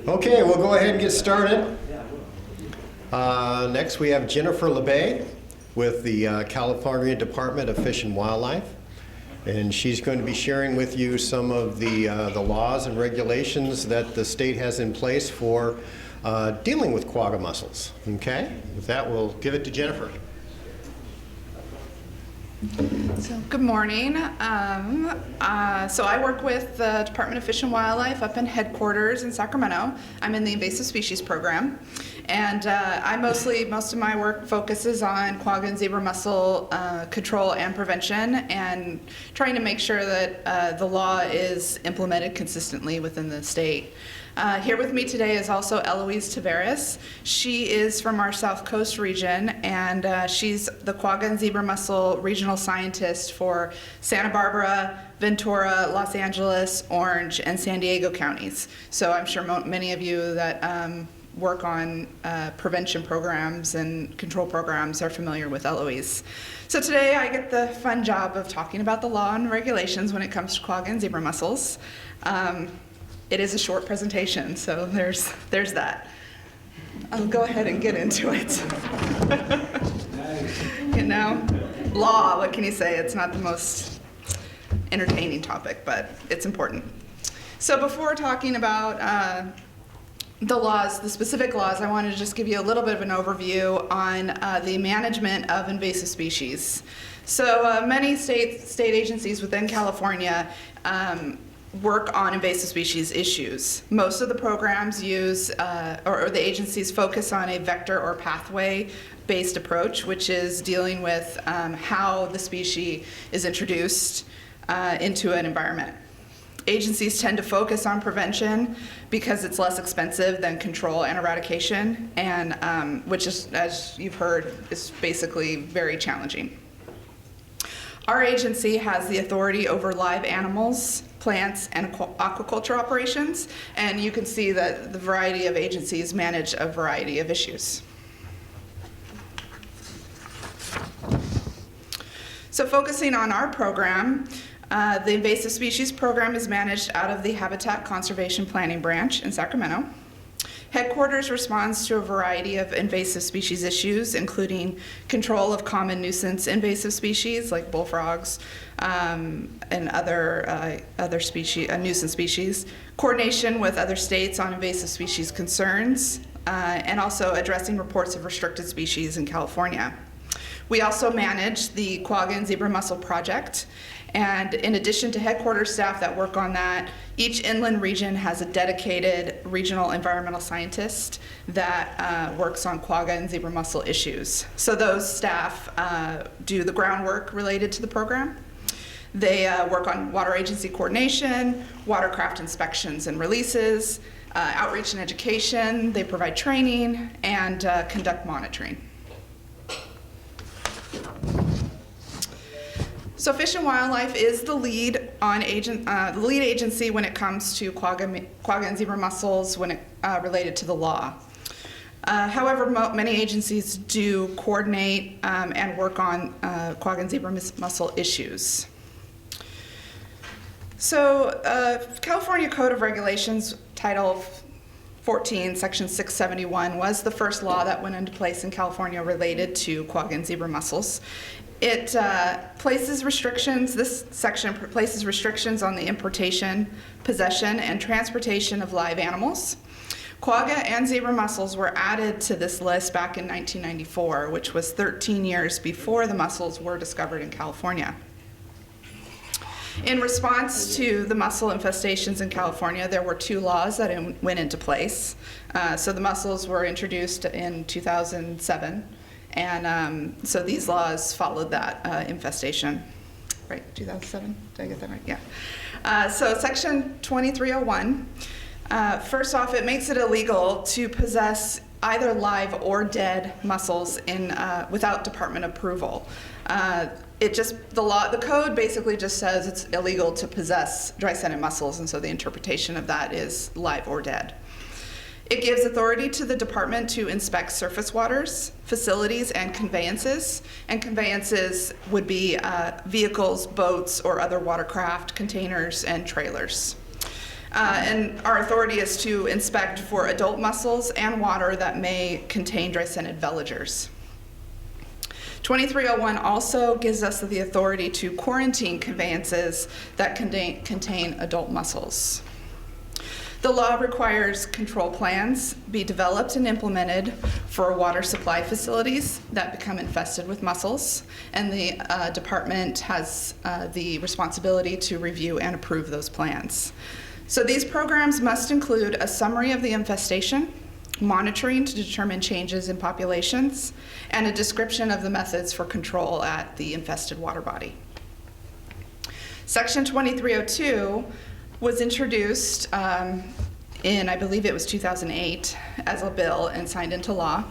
Okay, we'll go ahead and get started. Next we have Jennifer LaBay with the California Department of Fish and Wildlife. And she's going to be sharing with you some of the laws and regulations that the state has in place for dealing with quagga mussels. Okay, with that we'll give it to Jennifer. So good morning. So I work with the Department of Fish and Wildlife up in headquarters in Sacramento. I'm in the invasive species program, and most of my work focuses on quagga and zebra mussel control and prevention, and trying to make sure that the law is implemented consistently within the state. Here with me today is also Eloise Taveras. She is from our South Coast region, and she's the quagga and zebra mussel regional scientist for Santa Barbara, Ventura, Los Angeles, Orange, and San Diego counties. So I'm sure many of you that work on prevention programs and control programs are familiar with Eloise. So today I get the fun job of talking about the law and regulations when it comes to quagga and zebra mussels. It is a short presentation, so there's that. I'll go ahead and get into it. You know, law, what can you say? It's not the most entertaining topic, but it's important. So before talking about the laws, the specific laws, I wanted to just give you a little bit of an overview on the management of invasive species. So many state agencies within California work on invasive species issues. Most of the programs use, or the agencies focus on a vector or pathway-based approach, which is dealing with how the species is introduced into an environment. Agencies tend to focus on prevention because it's less expensive than control and eradication, and which is, as you've heard, is basically very challenging. Our agency has the authority over live animals, plants, and aquaculture operations, and you can see that the variety of agencies manage a variety of issues. So focusing on our program, the invasive species program is managed out of the Habitat Conservation Planning Branch in Sacramento. Headquarters responds to a variety of invasive species issues, including control of common nuisance invasive species like bullfrogs and other species, nuisance species, coordination with other states on invasive species concerns, and also addressing reports of restricted species in California. We also manage the Quagga and Zebra Mussel Project, and in addition to headquarters staff that work on that, each inland region has a dedicated regional environmental scientist that works on quagga and zebra mussel issues. So those staff do the groundwork related to the program. They work on water agency coordination, watercraft inspections and releases, outreach and education. They provide training and conduct monitoring. So Fish and Wildlife is the lead agency when it comes to quagga and zebra mussels when it related to the law. However, many agencies do coordinate and work on quagga and zebra mussel issues. So California Code of Regulations, Title 14, Section 671 was the first law that went into place in California related to quagga and zebra mussels. It places restrictions, this section places restrictions on the importation, possession, and transportation of live animals. Quagga and zebra mussels were added to this list back in 1994, which was 13 years before the mussels were discovered in California. In response to the mussel infestations in California, there were two laws that went into place. So the mussels were introduced in 2007. And so these laws followed that infestation. Right, 2007? Did I get that right? Yeah. So Section 2301, first off, it makes it illegal to possess either live or dead mussels without department approval. The code basically just says it's illegal to possess dry-scented mussels, and so the interpretation of that is live or dead. It gives authority to the department to inspect surface waters, facilities, and conveyances. And conveyances would be vehicles, boats, or other watercraft, containers, and trailers. And our authority is to inspect for adult mussels and water that may contain dry-scented veligers. 2301 also gives us the authority to quarantine conveyances that contain adult mussels. The law requires control plans be developed and implemented for water supply facilities that become infested with mussels, and the department has the responsibility to review and approve those plans. So these programs must include a summary of the infestation, monitoring to determine changes in populations, and a description of the methods for control at the infested water body. Section 2302 was introduced in, I believe it was 2008, as a bill and signed into law.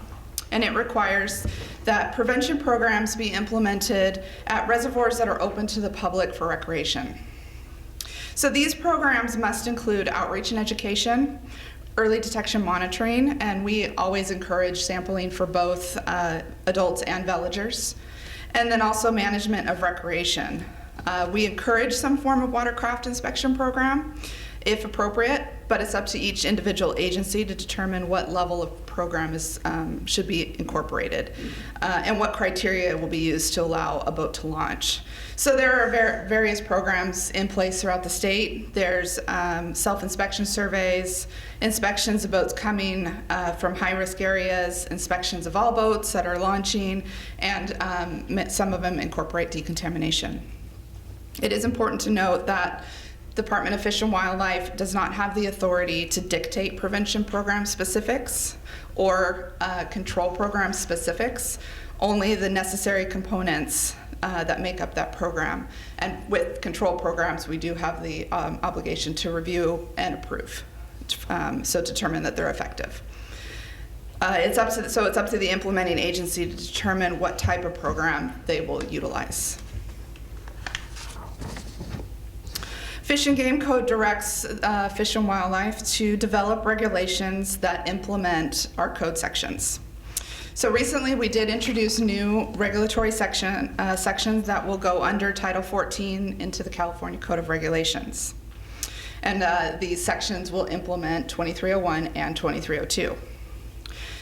And it requires that prevention programs be implemented at reservoirs that are open to the public for recreation. So these programs must include outreach and education, early detection monitoring, and we always encourage sampling for both adults and veligers, and then also management of recreation. We encourage some form of watercraft inspection program if appropriate, but it's up to each individual agency to determine what level of program should be incorporated and what criteria will be used to allow a boat to launch. So there are various programs in place throughout the state. There's self-inspection surveys, inspections of boats coming from high-risk areas, inspections of all boats that are launching, and some of them incorporate decontamination. It is important to note that Department of Fish and Wildlife does not have the authority to dictate prevention program specifics or control program specifics, only the necessary components that make up that program. And with control programs, we do have the obligation to review and approve, so determine that they're effective. It's up to the implementing agency to determine what type of program they will utilize. Fish and Game Code directs Fish and Wildlife to develop regulations that implement our code sections. So recently we did introduce new regulatory sections that will go under Title 14 into the California Code of Regulations. And these sections will implement 2301 and 2302.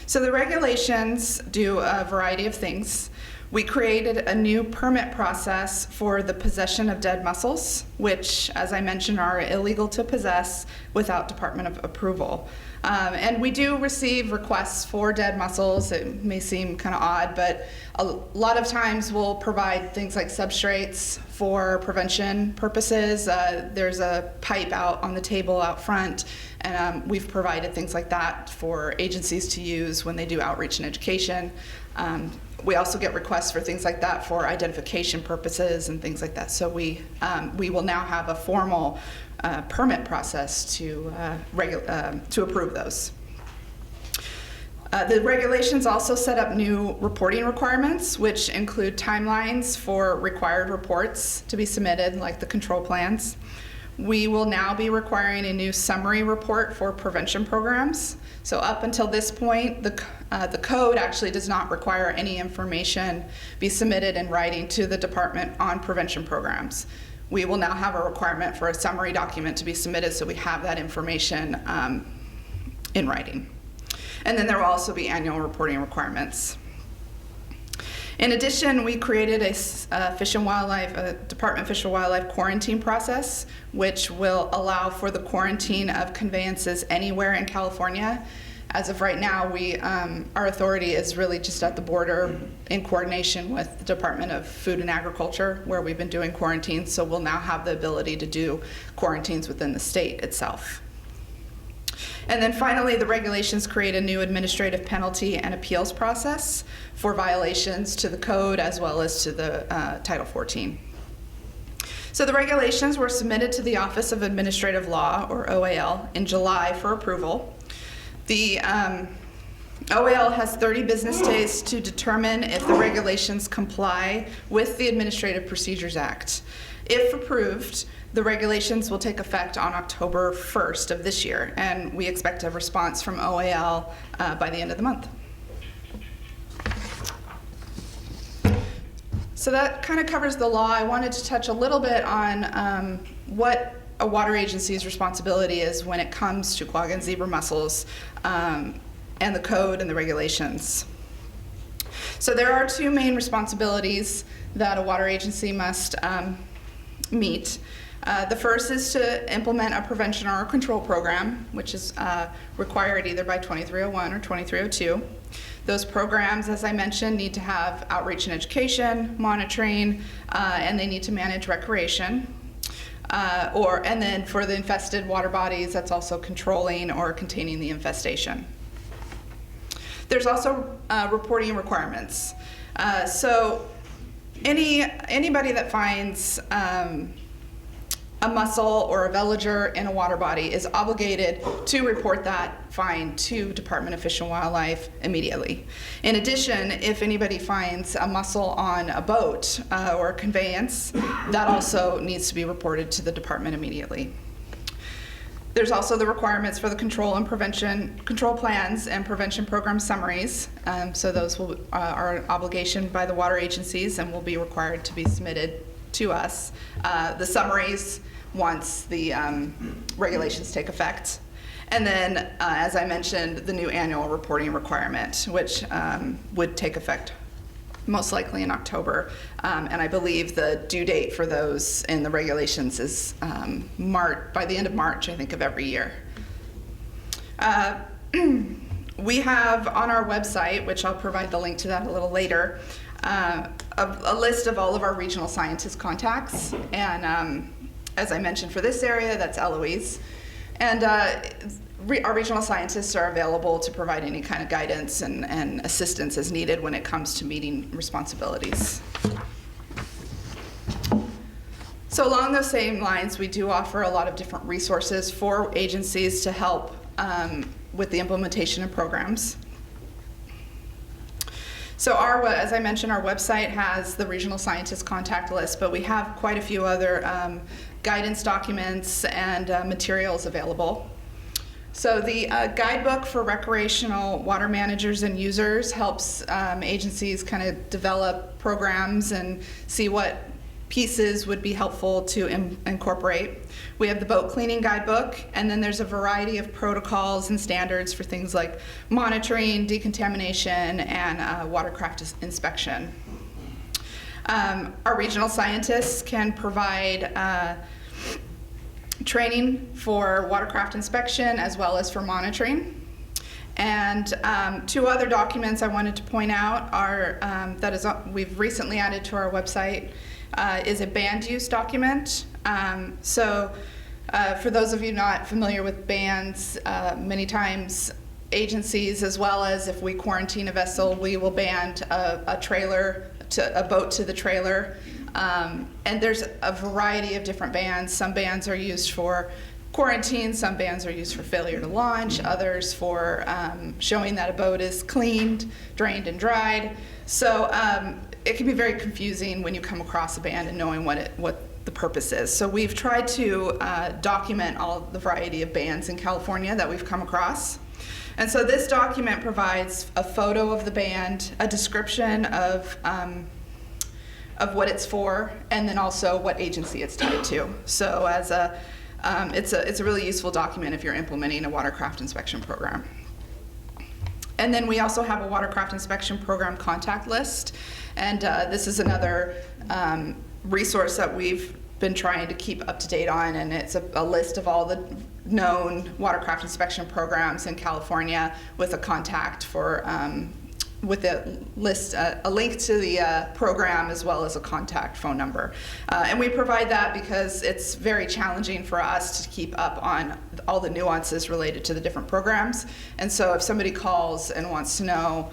So the regulations do a variety of things. We created a new permit process for the possession of dead mussels, which, as I mentioned, are illegal to possess without Department of approval. And we do receive requests for dead mussels. It may seem kind of odd, but a lot of times we'll provide things like substrates for prevention purposes. There's a pipe out on the table out front, and we've provided things like that for agencies to use when they do outreach and education. We also get requests for things like that for identification purposes and things like that. So we will now have a formal permit process to approve those. The regulations also set up new reporting requirements, which include timelines for required reports to be submitted, like the control plans. We will now be requiring a new summary report for prevention programs. So up until this point, the code actually does not require any information be submitted in writing to the department on prevention programs. We will now have a requirement for a summary document to be submitted, so we have that information in writing. And then there will also be annual reporting requirements. In addition, we created a Department of Fish and Wildlife quarantine process, which will allow for the quarantine of conveyances anywhere in California. As of right now, our authority is really just at the border in coordination with the Department of Food and Agriculture, where we've been doing quarantines, so we'll now have the ability to do quarantines within the state itself. And then finally, the regulations create a new administrative penalty and appeals process for violations to the code as well as to the Title 14. So the regulations were submitted to the Office of Administrative Law, or OAL, in July for approval. The OAL has 30 business days to determine if the regulations comply with the Administrative Procedures Act. If approved, the regulations will take effect on October 1st of this year, and we expect a response from OAL by the end of the month. So that kind of covers the law. I wanted to touch a little bit on what a water agency's responsibility is when it comes to quagga and zebra mussels and the code and the regulations. So there are two main responsibilities that a water agency must meet. The first is to implement a prevention or a control program, which is required either by 2301 or 2302. Those programs, as I mentioned, need to have outreach and education, monitoring, and they need to manage recreation. And then for the infested water bodies, that's also controlling or containing the infestation. There's also reporting requirements. So anybody that finds a mussel or a veliger in a water body is obligated to report that find to Department of Fish and Wildlife immediately. In addition, if anybody finds a mussel on a boat or a conveyance, that also needs to be reported to the department immediately. There's also the requirements for the control and prevention, control plans and prevention program summaries. So those are an obligation by the water agencies and will be required to be submitted to us. The summaries once the regulations take effect. And then, as I mentioned, the new annual reporting requirement, which would take effect most likely in October. And I believe the due date for those in the regulations is by the end of March, I think, of every year. We have on our website, which I'll provide the link to that a little later, a list of all of our regional scientist contacts. And as I mentioned, for this area, that's Eloise. And our regional scientists are available to provide any kind of guidance and assistance as needed when it comes to meeting responsibilities. So along those same lines, we do offer a lot of different resources for agencies to help with the implementation of programs. So as I mentioned, our website has the regional scientist contact list, but we have quite a few other guidance documents and materials available. So the guidebook for recreational water managers and users helps agencies kind of develop programs and see what pieces would be helpful to incorporate. We have the boat cleaning guidebook, and then there's a variety of protocols and standards for things like monitoring, decontamination, and watercraft inspection. Our regional scientists can provide training for watercraft inspection as well as for monitoring. And two other documents I wanted to point out are we've recently added to our website is a band use document. For those of you not familiar with bans, many times agencies, as well as if we quarantine a vessel, we will band a boat to the trailer. And there's a variety of different bans. Some bans are used for quarantine, some bans are used for failure to launch, others for showing that a boat is cleaned, drained, and dried. So it can be very confusing when you come across a ban and knowing what the purpose is. So we've tried to document all the variety of bans in California that we've come across. And so this document provides a photo of the band, a description of what it's for, and then also what agency it's tied to. So it's a really useful document if you're implementing a watercraft inspection program. And then we also have a watercraft inspection program contact list, and this is another resource that we've been trying to keep up to date on, and it's a list of all the known watercraft inspection programs in California with a contact for with a link to the program as well as a contact phone number. And we provide that because it's very challenging for us to keep up on all the nuances related to the different programs. And so if somebody calls and wants to know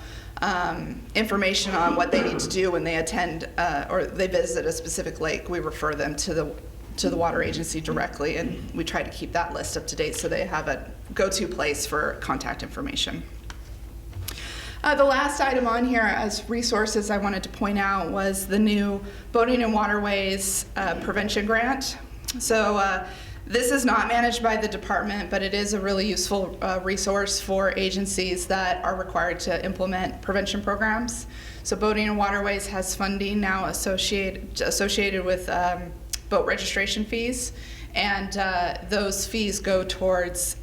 information on what they need to do when they attend or they visit a specific lake, we refer them to the water agency directly, and we try to keep that list up to date so they have a go-to place for contact information. The last item on here as resources I wanted to point out was the new Boating and Waterways Prevention Grant. So this is not managed by the department, but it is a really useful resource for agencies that are required to implement prevention programs. So Boating and Waterways has funding now associated with boat registration fees, And those fees go towards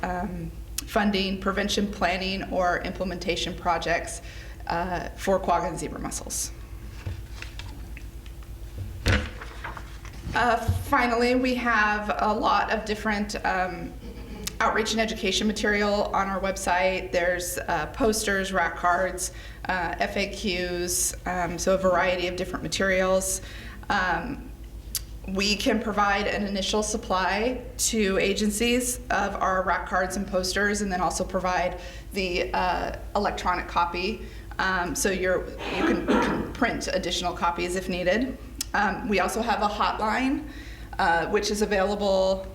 funding prevention planning or implementation projects for quagga and zebra mussels. Finally, we have a lot of different outreach and education material on our website. There's posters, rack cards, FAQs, so a variety of different materials. We can provide an initial supply to agencies of our rack cards and posters, and then also provide the electronic copy, so you can print additional copies if needed. We also have a hotline, which is available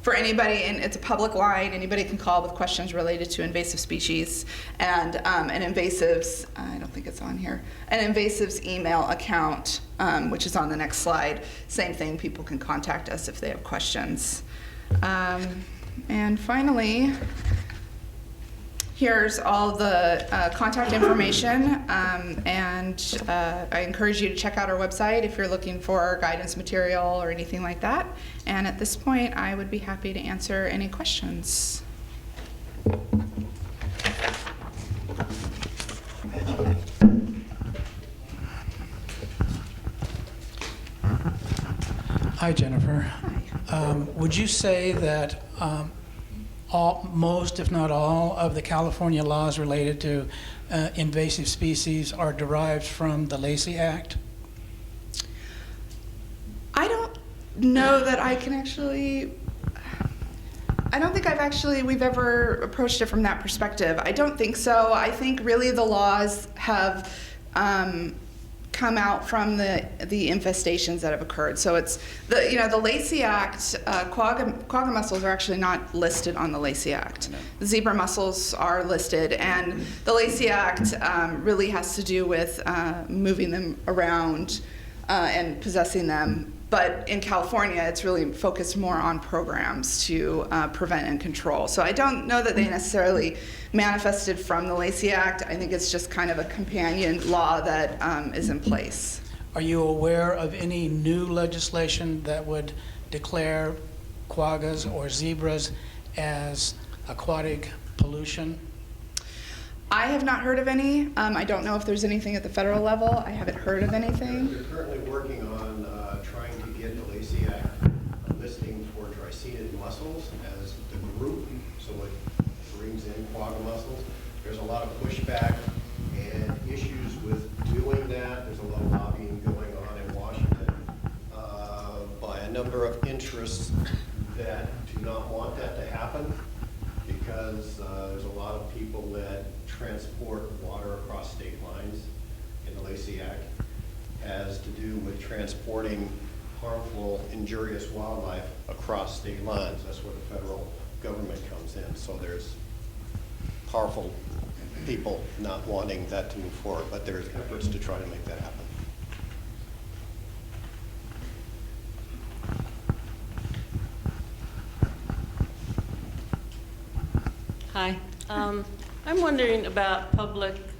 for anybody, and it's a public line. Anybody can call with questions related to invasive species, and an invasives, I don't think it's on here, an invasives email account, which is on the next slide. Same thing, people can contact us if they have questions. And finally, here's all the contact information, and I encourage you to check out our website if you're looking for guidance material or anything like that. And at this point, I would be happy to answer any questions. Hi, Jennifer. Hi. Would you say that most, if not all, of the California laws related to invasive species are derived from the Lacey Act? I don't know that I can actually, I don't think we've ever approached it from that perspective. I don't think so. I think really the laws have come out from the infestations that have occurred. So it's the Lacey Act. Quagga mussels are actually not listed on the Lacey Act. No. The zebra mussels are listed, and the Lacey Act really has to do with moving them around and possessing them. But in California, it's really focused more on programs to prevent and control. So I don't know that they necessarily manifested from the Lacey Act. I think it's just kind of a companion law that is in place. Are you aware of any new legislation that would declare quaggas or zebras as aquatic pollution? I have not heard of any. I don't know if there's anything at the federal level. I haven't heard of anything. They're currently working on trying to get the Lacey Act listing for drycinid mussels as the group, so it brings in quagga mussels. There's a lot of pushback and issues with doing that. There's a lot of lobbying going on in Washington by a number of interests that do not want that to happen, because there's a lot of people that transport water across state lines in the Lacey Act. Has to do with transporting harmful, injurious wildlife across state lines. That's where the federal government comes in. So there's powerful people not wanting that to move forward, but there's efforts to try to make that happen. Hi. I'm wondering about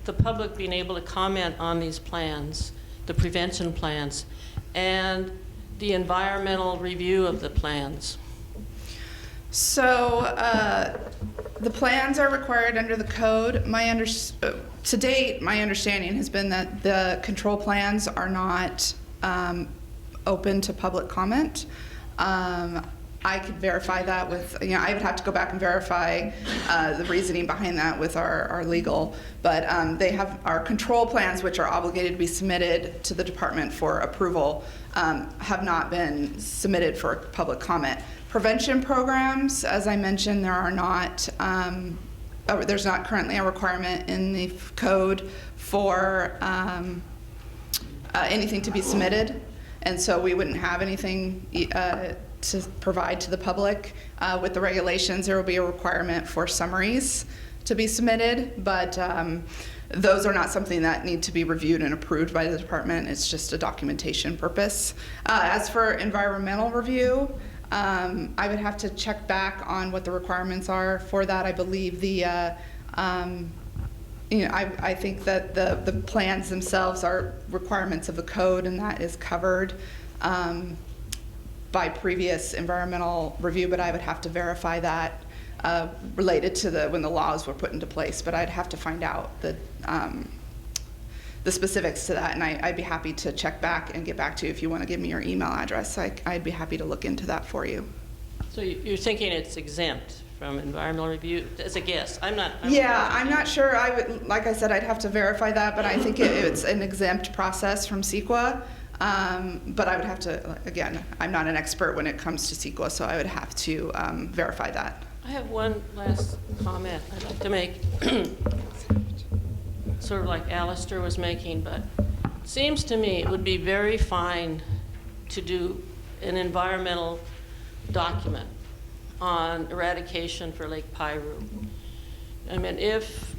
the public being able to comment on these plans, the prevention plans, and the environmental review of the plans. So the plans are required under the code. To date, my understanding has been that the control plans are not open to public comment. I could verify that with, I would have to go back and verify the reasoning behind that with our legal, but they have our control plans, which are obligated to be submitted to the department for approval, have not been submitted for public comment. Prevention programs, as I mentioned, there's not currently a requirement in the code for anything to be submitted, and so we wouldn't have anything to provide to the public. With the regulations, there will be a requirement for summaries to be submitted, but those are not something that need to be reviewed and approved by the department. It's just a documentation purpose. As for environmental review, I would have to check back on what the requirements are for that. I believe I think that the plans themselves are requirements of the code, and that is covered. by previous environmental review, but I would have to verify that related to when the laws were put into place. But I'd have to find out the specifics to that, and I'd be happy to check back and get back to you if you want to give me your email address. I'd be happy to look into that for you. So you're thinking it's exempt from environmental review? As a guess, I'm not sure. Like I said, I'd have to verify that, but I think it's an exempt process from CEQA. But I would have to, again, I'm not an expert when it comes to CEQA, so I would have to verify that. I have one last comment I'd like to make, sort of like Alistair was making, but it seems to me it would be very fine to do an environmental document on eradication for Lake Piru. I mean, if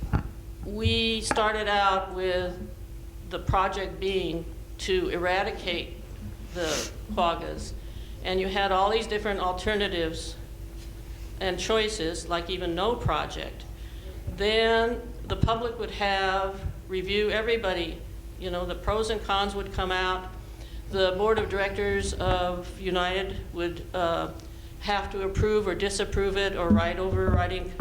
we started out with the project being to eradicate the quaggas, and you had all these different alternatives and choices, like even no project, then the public would have review everybody. You know, the pros and cons would come out. The board of directors of United would have to approve or disapprove it or write overriding,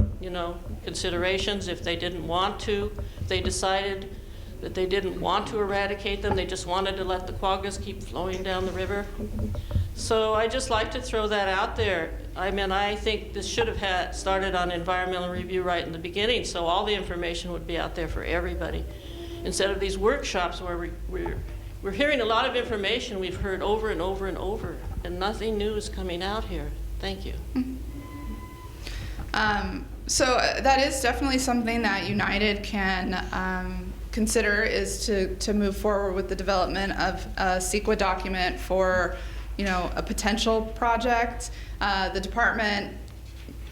considerations if they didn't want to. If they decided that they didn't want to eradicate them, they just wanted to let the quaggas keep flowing down the river. So I just like to throw that out there. I mean, I think this should have started on environmental review right in the beginning, so all the information would be out there for everybody. Instead of these workshops where we're hearing a lot of information we've heard over and over and over, and nothing new is coming out here. Thank you. So that is definitely something that United can consider, is to move forward with the development of a CEQA document for, a potential project. The department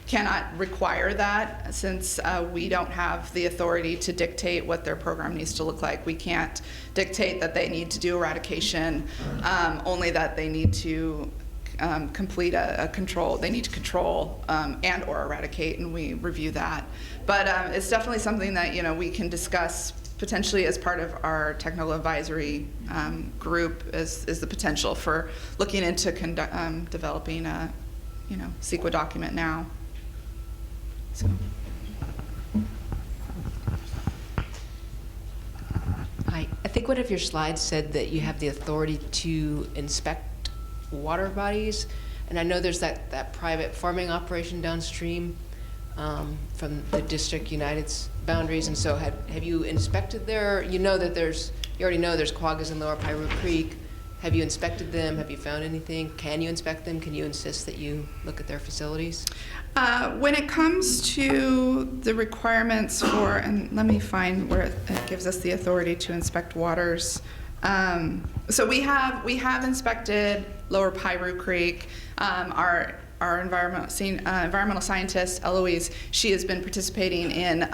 cannot require that, since we don't have the authority to dictate what their program needs to look like. We can't dictate that they need to do eradication, only that they need to complete a control. They need to control and or eradicate, and we review that. But it's definitely something that we can discuss potentially as part of our technical advisory group, is the potential for looking into developing a CEQA document now. So. Hi. I think one of your slides said that you have the authority to inspect water bodies, and I know there's that private farming operation downstream from the District United's boundaries, and so have you inspected there? You already know there's quaggas in Lower Piru Creek. Have you inspected them? Have you found anything? Can you inspect them? Can you insist that you look at their facilities? When it comes to the requirements for, and let me find where it gives us the authority to inspect waters. So we have inspected Lower Piru Creek. Our environmental scientist, Eloise, she has been participating in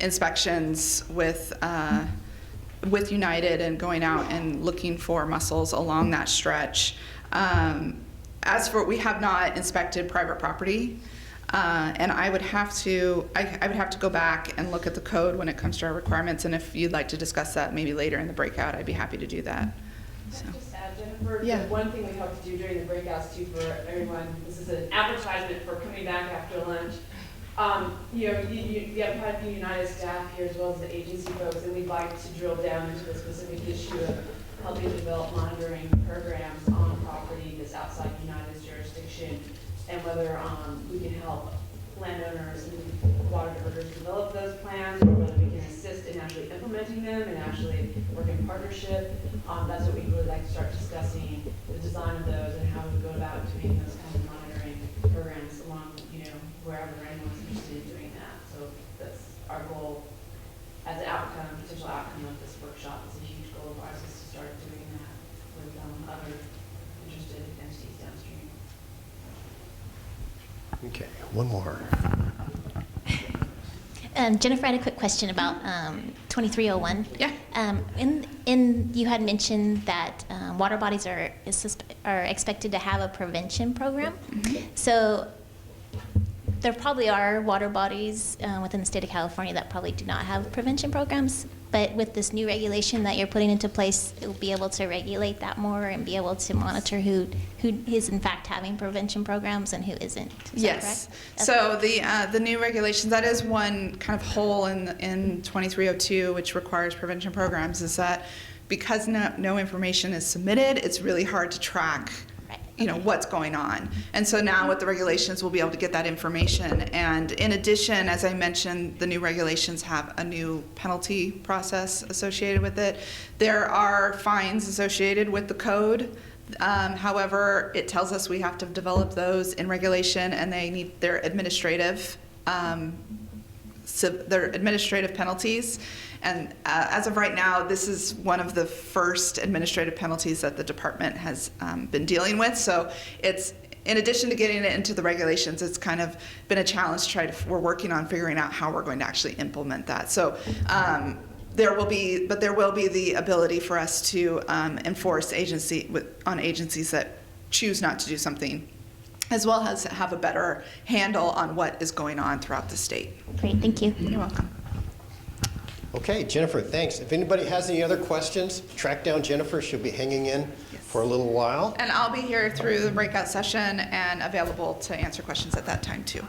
inspections with United and going out and looking for mussels along that stretch. As for, we have not inspected private property, and I would have to go back and look at the code when it comes to our requirements. And if you'd like to discuss that maybe later in the breakout, I'd be happy to do that. So. Can I just add, Jennifer? Yeah. One thing we hope to do during the breakouts too for everyone. This is an advertisement for coming back after lunch. You have quite a few United staff here as well as the agency folks, and we'd like to drill down into the specific issue of helping develop monitoring programs on property that's outside United's jurisdiction, and whether we can help landowners and water diverters develop those plans, or whether we can assist in actually implementing them and actually work in partnership. That's what we'd really like to start discussing, the design of those and how we go about doing those kind of monitoring programs along, wherever anyone's interested in doing that. So that's our goal as an outcome, potential outcome of this workshop. It's a huge goal of ours, is to start doing that with other interested entities downstream. Okay, one more. Jennifer, I had a quick question about 2301. Yeah. You had mentioned that water bodies are expected to have a prevention program. Mm-hmm. So there probably are water bodies within the state of California that probably do not have prevention programs. But with this new regulation that you're putting into place, it will be able to regulate that more and be able to monitor who is in fact having prevention programs and who isn't. Is Yes. that correct? So the new regulations, that is one kind of hole in 2302, which requires prevention programs, is that because no information is submitted, it's really hard to track what's going on. And so now with the regulations, we'll be able to get that information. And in addition, as I mentioned, the new regulations have a new penalty process associated with it. There are fines associated with the code. However, it tells us we have to develop those in regulation, and they need their administrative penalties. And as of right now, this is one of the first administrative penalties that the department has been dealing with. So it's, in addition to getting it into the regulations, it's kind of been a challenge we're working on figuring out how we're going to actually implement that. So there will be the ability for us to enforce on agencies that choose not to do something, as well as have a better handle on what is going on throughout the state. Great, thank you. You're welcome. Okay, Jennifer, thanks. If anybody has any other questions, track down Jennifer. She'll be hanging in for a little while. And I'll be here through the breakout session and available to answer questions at that time too.